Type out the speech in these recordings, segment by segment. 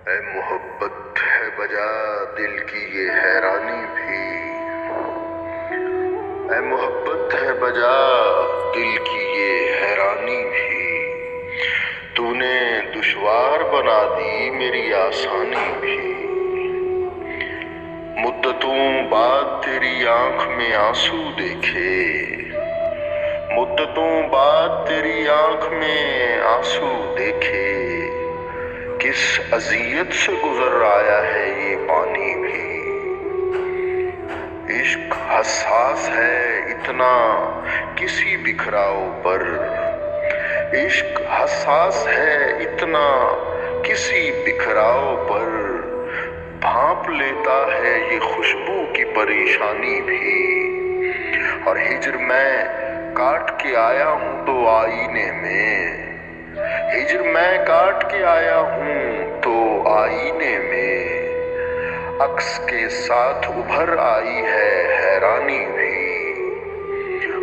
اے محبت ہے بجا دل کی یہ حیرانی بھی، اے محبت ہے بجا دل کی یہ حیرانی بھی، تو نے دشوار بنا دی میری آسانی بھی۔ مدتوں بعد تیری آنکھ میں آنسو دیکھے، مدتوں بعد تیری آنکھ میں آنسو دیکھے، کس اذیت سے گزر آیا ہے یہ پانی بھی۔ عشق حساس ہے اتنا کسی بکھراؤ پر، عشق حساس ہے اتنا کسی بکھراؤ پر، بھانپ لیتا ہے یہ خوشبو کی پریشانی بھی۔ اور ہجر میں کاٹ کے آیا ہوں تو آئینے میں، ہجر میں کاٹ کے آیا ہوں تو آئینے میں، عکس کے ساتھ ابھر آئی ہے حیرانی بھی۔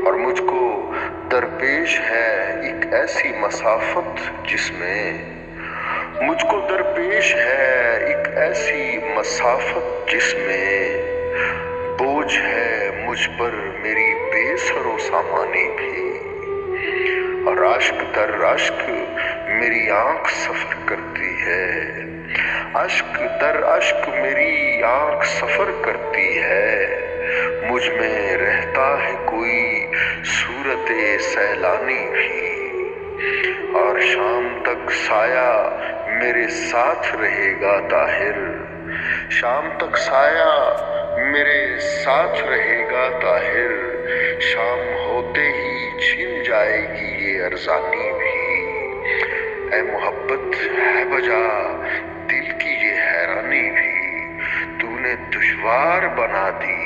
اور مجھ کو درپیش ہے ایک ایسی مسافت جس میں، مجھ کو درپیش ہے ایک ایسی مسافت جس میں، بوجھ ہے مجھ پر میری بے سر و سامانی بھی۔ اور اشک در اشک میری آنکھ سفر کرتی ہے، اشک در اشک میری آنکھ سفر کرتی ہے، مجھ میں رہتا ہے کوئی صورت سیلانی بھی۔ اور شام تک سایہ میرے ساتھ رہے گا طاہر، شام تک سایہ میرے ساتھ رہے گا طاہر، شام ہوتے ہی چھن جائے گی یہ ارزانی بھی۔ اے محبت ہے بجا دل کی یہ حیرانی بھی، تو نے دشوار بنا دی